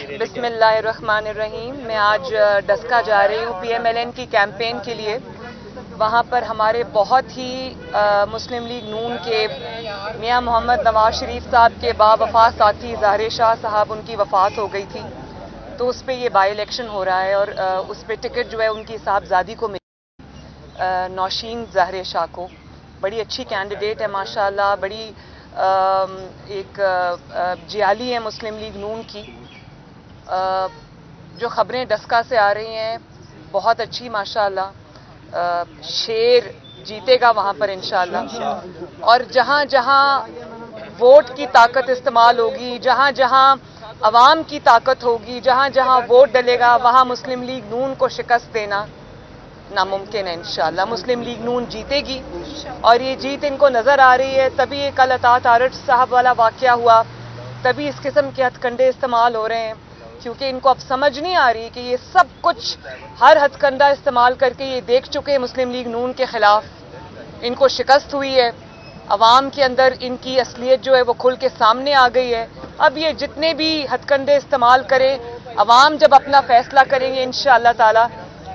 بسم اللہ الرحمن الرحیم۔ میں آج ڈسکا جا رہی ہوں پی ایم ایل این کی کیمپین کے لیے۔ وہاں پر ہمارے بہت ہی مسلم لیگ نون کے میاں محمد نواز شریف صاحب کے باوفا ساتھی ظاہر شاہ صاحب، ان کی وفات ہو گئی تھی، تو اس پہ یہ بائی الیکشن ہو رہا ہے اور اس پہ ٹکٹ جو ہے ان کی صاحبزادی کو ملی، نوشین ظاہر شاہ کو۔ بڑی اچھی کینڈیڈیٹ ہے ماشاءاللہ، بڑی ایک جیالی ہے مسلم لیگ نون کی۔ جو خبریں ڈسکا سے آ رہی ہیں بہت اچھی ماشاءاللہ، شیر جیتے گا وہاں پر انشاءاللہ۔ اور جہاں جہاں ووٹ کی طاقت استعمال ہوگی، جہاں جہاں عوام کی طاقت ہوگی، جہاں جہاں ووٹ ڈلے گا، وہاں مسلم لیگ نون کو شکست دینا ناممکن ہے انشاءاللہ۔ مسلم لیگ نون جیتے گی اور یہ جیت ان کو نظر آ رہی ہے، تبھی ایک اطاعت آرٹ صاحب والا واقعہ ہوا، تبھی اس قسم کے ہتھ کنڈے استعمال ہو رہے ہیں، کیونکہ ان کو اب سمجھ نہیں آ رہی کہ یہ سب کچھ ہر ہتھ کنڈا استعمال کر کے یہ دیکھ چکے ہیں مسلم لیگ نون کے خلاف، ان کو شکست ہوئی ہے، عوام کے اندر ان کی اصلیت جو ہے وہ کھل کے سامنے آ گئی ہے۔ اب یہ جتنے بھی ہتھ کنڈے استعمال کریں، عوام جب اپنا فیصلہ کریں گے انشاءاللہ تعالی،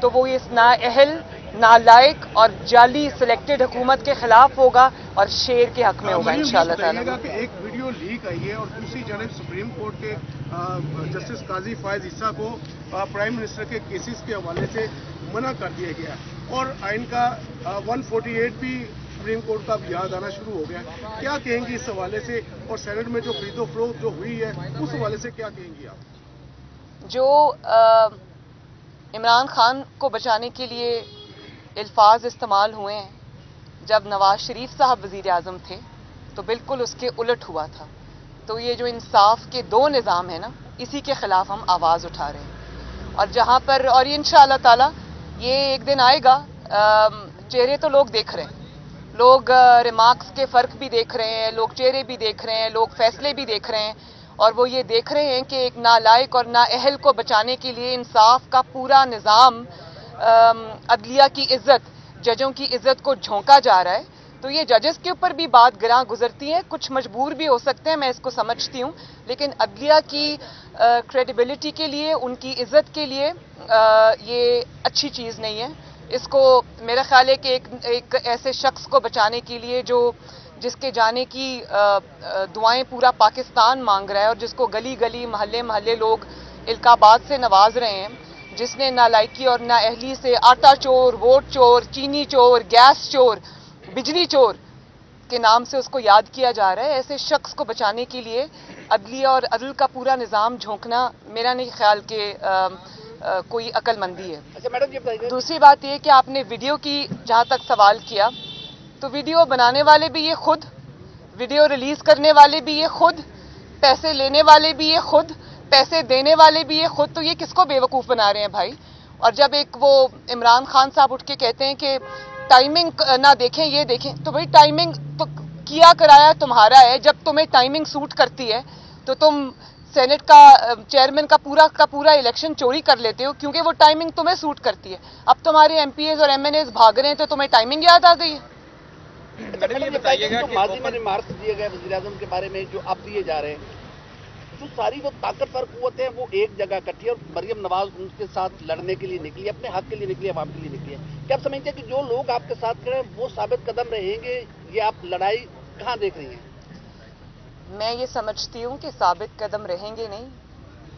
تو وہ اس نااہل، نالائق اور جعلی سلیکٹڈ حکومت کے خلاف ہوگا اور شیر کے حق میں ہوگا انشاءاللہ تعالی۔ کہ ایک ویڈیو لیک آئی ہے اور دوسری جانب سپریم کورٹ کے جسٹس قاضی فائز عیسیٰ کو پرائم منسٹر کے کیسز کے حوالے سے منع کر دیا گیا اور آئین کا 148 بھی سپریم کورٹ کا یاد آنا شروع ہو گیا۔ کیا کہیں گی اس حوالے سے، اور سینٹ میں جو خرید و فروخت جو ہوئی ہے اس حوالے سے کیا کہیں گی آپ؟ جو عمران خان کو بچانے کے لیے الفاظ استعمال ہوئے ہیں جب نواز شریف صاحب وزیر اعظم تھے، تو بالکل اس کے الٹ ہوا تھا۔ تو یہ جو انصاف کے دو نظام ہیں نا، اسی کے خلاف ہم آواز اٹھا رہے ہیں، اور جہاں پر اور انشاءاللہ تعالی یہ ایک دن آئے گا۔ چہرے تو لوگ دیکھ رہے ہیں، لوگ ریمارکس کے فرق بھی دیکھ رہے ہیں، لوگ چہرے بھی دیکھ رہے ہیں، لوگ فیصلے بھی دیکھ رہے ہیں، اور وہ یہ دیکھ رہے ہیں کہ ایک نالائق اور نااہل کو بچانے کے لیے انصاف کا پورا نظام، عدلیہ کی عزت، ججوں کی عزت کو جھونکا جا رہا ہے۔ تو یہ ججز کے اوپر بھی بات گراں گزرتی ہے، کچھ مجبور بھی ہو سکتے ہیں، میں اس کو سمجھتی ہوں، لیکن عدلیہ کی کریڈیبلٹی کے لیے، ان کی عزت کے لیے یہ اچھی چیز نہیں ہے۔ اس کو میرا خیال ہے کہ ایک ایسے شخص کو بچانے کے لیے جس کے جانے کی دعائیں پورا پاکستان مانگ رہا ہے، اور جس کو گلی گلی، محلے محلے لوگ القابات سے نواز رہے ہیں، جس نے نالائکی اور نااہلی سے آٹا چور، ووٹ چور، چینی چور، گیس چور، بجلی چور کے نام سے اس کو یاد کیا جا رہا ہے، ایسے شخص کو بچانے کے لیے عدلیہ اور عدل کا پورا نظام جھونکنا میرا نہیں خیال کہ کوئی عقل مندی ہے۔ اچھا میڈم، یہ دوسری بات یہ کہ آپ نے ویڈیو کی جہاں تک سوال کیا، تو ویڈیو بنانے والے بھی یہ خود، ویڈیو ریلیز کرنے والے بھی یہ خود، پیسے لینے والے بھی یہ خود، پیسے دینے والے بھی یہ خود، تو یہ کس کو بیوقوف بنا رہے ہیں بھائی؟ اور جب ایک وہ عمران خان صاحب اٹھ کے کہتے ہیں کہ ٹائمنگ نہ دیکھیں، یہ دیکھیں، تو بھائی ٹائمنگ تو کیا کرایا تمہارا ہے۔ جب تمہیں ٹائمنگ سوٹ کرتی ہے تو تم سینٹ کا چیئرمین کا پورا الیکشن چوری کر لیتے ہو، کیونکہ وہ ٹائمنگ تمہیں سوٹ کرتی ہے۔ اب تمہارے ایم پی ایز اور ایم این ایز بھاگ رہے ہیں تو تمہیں ٹائمنگ یاد آ گئی ہے۔ میڈم، یہ بتائیے کہ جو ماضی میں ریمارکس دیے گئے وزیر اعظم کے بارے میں جو اب دیے جا رہے ہیں، جو ساری وہ طاقتور قوتیں وہ ایک جگہ اکٹھی ہے، اور مریم نواز ان کے ساتھ لڑنے کے لیے نکلی، اپنے حق کے لیے نکلی، عوام کے لیے نکلی ہے۔ کیا آپ سمجھتے ہیں کہ جو لوگ آپ کے ساتھ کھڑے ہیں وہ ثابت قدم رہیں گے؟ یہ آپ لڑائی کہاں دیکھ رہی ہیں؟ میں یہ سمجھتی ہوں کہ ثابت قدم رہیں گے نہیں۔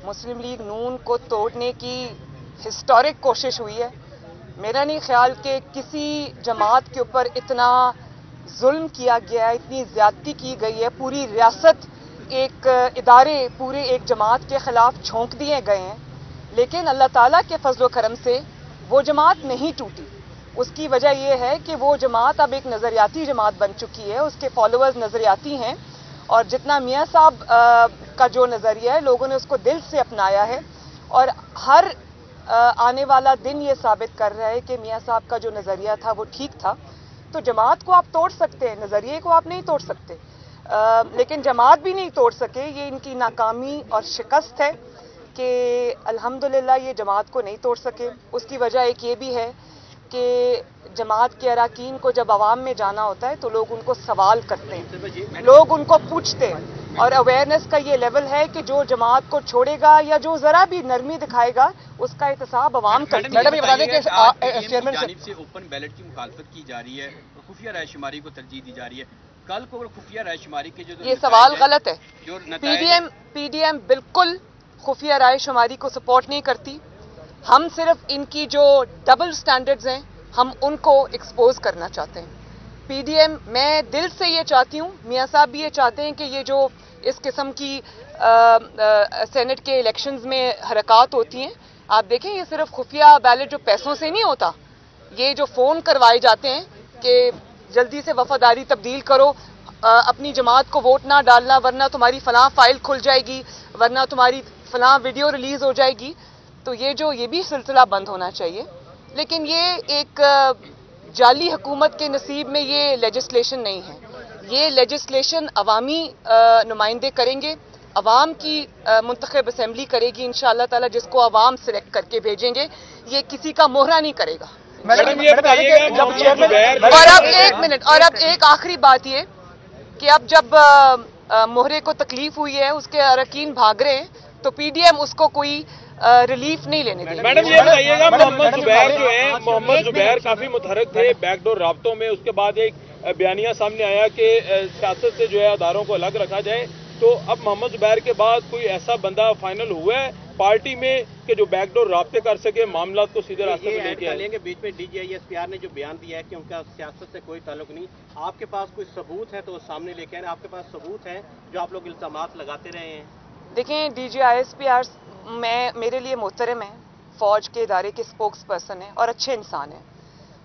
مسلم لیگ نون کو توڑنے کی ہسٹورک کوشش ہوئی ہے۔ میرا نہیں خیال کہ کسی جماعت کے اوپر اتنا ظلم کیا گیا ہے، اتنی زیادتی کی گئی ہے، پوری ریاست، ایک ادارے پورے ایک جماعت کے خلاف چھونک دیے گئے ہیں، لیکن اللہ تعالیٰ کے فضل و کرم سے وہ جماعت نہیں ٹوٹی۔ اس کی وجہ یہ ہے کہ وہ جماعت اب ایک نظریاتی جماعت بن چکی ہے، اس کے فالوورز نظریاتی ہیں، اور جتنا میاں صاحب کا جو نظریہ ہے لوگوں نے اس کو دل سے اپنایا ہے، اور ہر آنے والا دن یہ ثابت کر رہا ہے کہ میاں صاحب کا جو نظریہ تھا وہ ٹھیک تھا۔ تو جماعت کو آپ توڑ سکتے ہیں، نظریے کو آپ نہیں توڑ سکتے، لیکن جماعت بھی نہیں توڑ سکے۔ یہ ان کی ناکامی اور شکست ہے کہ الحمدللہ یہ جماعت کو نہیں توڑ سکے۔ اس کی وجہ ایک یہ بھی ہے کہ جماعت کے اراکین کو جب عوام میں جانا ہوتا ہے تو لوگ ان کو سوال کرتے ہیں، لوگ ان کو پوچھتے ہیں، اور اویئرنیس کا یہ لیول ہے کہ جو جماعت کو چھوڑے گا یا جو ذرا بھی نرمی دکھائے گا اس کا احتساب عوام کرتی ہے. میڈم یہ بتا دیں کہ چیئرمین جانب سے اوپن بیلٹ کی مخالفت کی جا رہی ہے اور خفیہ رائے شماری کو ترجیح دی جا رہی ہے. کل کو خفیہ رائے شماری کے جو یہ سوال غلط ہے. پی ڈی ایم بالکل خفیہ رائے شماری کو سپورٹ نہیں کرتی. ہم صرف ان کی جو ڈبل سٹینڈرڈز ہیں ہم ان کو ایکسپوز کرنا چاہتے ہیں. پی ڈی ایم میں دل سے یہ چاہتی ہوں, میاں صاحب بھی یہ چاہتے ہیں کہ یہ جو اس قسم کی سینٹ کے الیکشنز میں حرکات ہوتی ہیں, آپ دیکھیں یہ صرف خفیہ بیلٹ جو پیسوں سے نہیں ہوتا, یہ جو فون کروائے جاتے ہیں کہ جلدی سے وفاداری تبدیل کرو, اپنی جماعت کو ووٹ نہ ڈالنا ورنہ تمہاری فلاں فائل کھل جائے گی, ورنہ تمہاری فلاں ویڈیو ریلیز ہو جائے گی. تو یہ بھی سلسلہ بند ہونا چاہیے. لیکن یہ ایک جعلی حکومت کے نصیب میں یہ لیجسلیشن نہیں ہے. یہ لیجسلیشن عوامی نمائندے کریں گے, عوام کی منتخب اسمبلی کرے گی انشاءاللہ تعالی, جس کو عوام سلیکٹ کر کے بھیجیں گے. یہ کسی کا مہرہ نہیں کرے گا. اور اب ایک آخری بات یہ کہ اب جب مہرے کو تکلیف ہوئی ہے, اس کے اراکین بھاگ رہے ہیں, تو پی ڈی ایم اس کو کوئی ریلیف نہیں لینے دیں گے. میڈم یہ بتائیے گا, محمد زبیر جو ہیں, محمد زبیر کافی متحرک تھے بیک ڈور رابطوں میں. اس کے بعد ایک بیانیہ سامنے آیا کہ سیاست سے جو ہے اداروں کو الگ رکھا جائے. تو اب محمد زبیر کے بعد کوئی ایسا بندہ فائنل ہوا ہے پارٹی میں کہ جو بیک ڈور رابطے کر سکے, معاملات کو سیدھے راستے پہ لے کے آئے؟ کے بیچ میں D G I S P R نے جو بیان دیا ہے کہ ان کا سیاست سے کوئی تعلق نہیں, آپ کے پاس کوئی ثبوت ہے تو وہ سامنے لے کے آئے. آپ کے پاس ثبوت ہے جو آپ لوگ الزامات لگاتے رہے ہیں؟ دیکھیں, D G I S P R میرے لیے محترم ہیں, فوج کے ادارے کے اسپوکس پرسن ہیں اور اچھے انسان ہیں.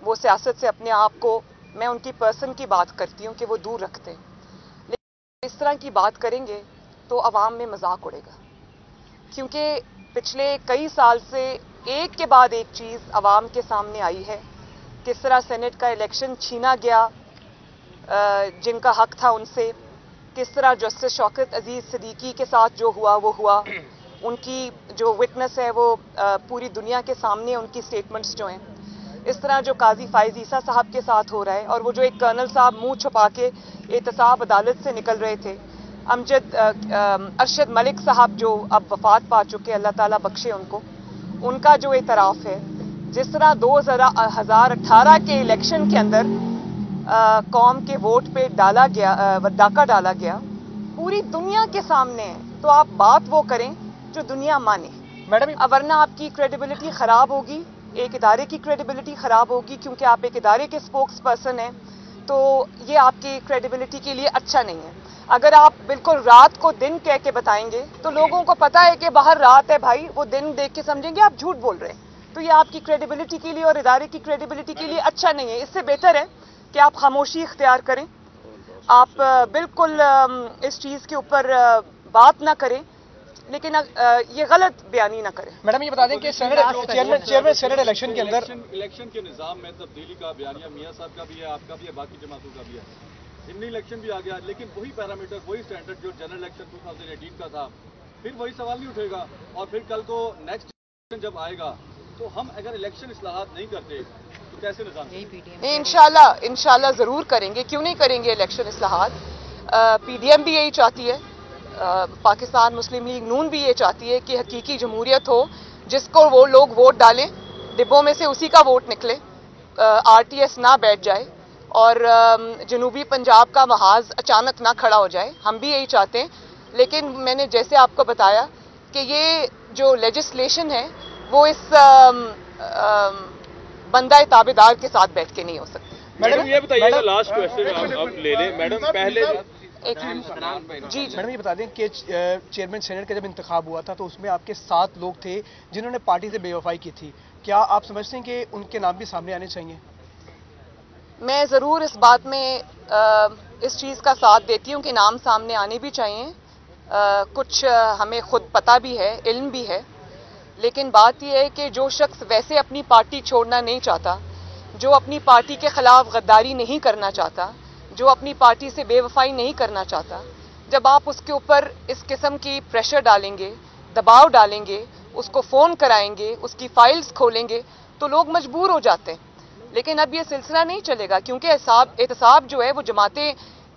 وہ سیاست سے اپنے آپ کو, میں ان کی پرسن کی بات کرتی ہوں کہ وہ دور رکھتے ہیں. لیکن اس طرح کی بات کریں گے تو عوام میں مذاق اڑے گا, کیونکہ پچھلے کئی سال سے ایک کے بعد ایک چیز عوام کے سامنے آئی ہے. کس طرح سینٹ کا الیکشن چھینا گیا جن کا حق تھا ان سے, کس طرح جسٹس شوکت عزیز صدیقی کے ساتھ جو ہوا وہ ہوا. ان کی جو وٹنس ہے وہ پوری دنیا کے سامنے, ان کی سٹیٹمنٹس جو ہیں. اس طرح جو قاضی فائز عیسیٰ صاحب کے ساتھ ہو رہا ہے, اور وہ جو ایک کرنل صاحب منہ چھپا کے احتساب عدالت سے نکل رہے تھے, ارشد ملک صاحب جو اب وفات پا چکے, اللہ تعالیٰ بخشے ان کو, ان کا جو اعتراف ہے. جس طرح 2018 کے الیکشن کے اندر قوم کے ووٹ پہ ڈاکہ ڈالا گیا, پوری دنیا کے سامنے ہے. تو آپ بات وہ کریں جو دنیا مانے, ورنہ آپ کی کریڈیبلٹی خراب ہوگی, ایک ادارے کی کریڈیبلٹی خراب ہوگی, کیونکہ آپ ایک ادارے کے اسپوکس پرسن ہیں. تو یہ آپ کی کریڈیبلٹی کے لیے اچھا نہیں ہے. اگر آپ بالکل رات کو دن کہہ کے بتائیں گے تو لوگوں کو پتا ہے کہ باہر رات ہے بھائی, وہ دن دیکھ کے سمجھیں گے آپ جھوٹ بول رہے ہیں. تو یہ آپ کی کریڈیبلٹی کے لیے اور ادارے کی کریڈیبلٹی کے لیے اچھا نہیں ہے. اس سے بہتر ہے کہ آپ خاموشی اختیار کریں, آپ بالکل اس چیز کے اوپر بات نہ کریں, لیکن یہ غلط بیانی نہ کریں. میڈم یہ بتا دیں کہ چیئرمین سینٹ الیکشن کے اندر الیکشن کے نظام میں تبدیلی کا بیانیہ میاں صاحب کا بھی ہے, آپ کا بھی ہے, باقی جماعتوں کا بھی ہے. ضمنی الیکشن بھی آ گیا, لیکن وہی پیرامیٹر, وہی اسٹینڈرڈ جو جنرل الیکشن 2018 کا تھا, پھر وہی سوال نہیں اٹھے گا. اور پھر کل کو نیکسٹ الیکشن جب آئے گا تو ہم اگر الیکشن اصلاحات نہیں کرتے تو کیسے نظام؟ نہیں, انشاءاللہ ضرور کریں گے. کیوں نہیں کریں گے الیکشن اصلاحات؟ پی ڈی ایم بھی یہی چاہتی ہے, پاکستان مسلم لیگ نون بھی یہ چاہتی ہے کہ حقیقی جمہوریت ہو, جس کو وہ لوگ ووٹ ڈالیں, ڈبوں میں سے اسی کا ووٹ نکلے, آر ٹی ایس نہ بیٹھ جائے, اور جنوبی پنجاب کا محاذ اچانک نہ کھڑا ہو جائے. ہم بھی یہی چاہتے ہیں. لیکن میں نے جیسے آپ کو بتایا کہ یہ جو لیجسلیشن ہے وہ اس بندہ تابع دار کے ساتھ بیٹھ کے نہیں ہو سکتی. میڈم یہ بتائیے گا, لاسٹ کوشچن آپ لے لیں میڈم. پہلے جی میڈم یہ بتا دیں کہ چیئرمین سینٹ کا جب انتخاب ہوا تھا تو اس میں آپ کے 7 لوگ تھے جنہوں نے پارٹی سے بے وفائی کی تھی. کیا آپ سمجھتے ہیں کہ ان کے نام بھی سامنے آنے چاہیے؟ میں ضرور اس بات میں اس چیز کا ساتھ دیتی ہوں کہ نام سامنے آنے بھی چاہیے. کچھ ہمیں خود پتہ بھی ہے, علم بھی ہے, لیکن بات یہ ہے کہ جو شخص ویسے اپنی پارٹی چھوڑنا نہیں چاہتا, جو اپنی پارٹی کے خلاف غداری نہیں کرنا چاہتا, جو اپنی پارٹی سے بے وفائی نہیں کرنا چاہتا, جب آپ اس کے اوپر اس قسم کی پریشر ڈالیں گے, دباؤ ڈالیں گے, اس کو فون کرائیں گے, اس کی فائلز کھولیں گے, تو لوگ مجبور ہو جاتے ہیں. لیکن اب یہ سلسلہ نہیں چلے گا, کیونکہ احتساب جو ہے وہ جماعتیں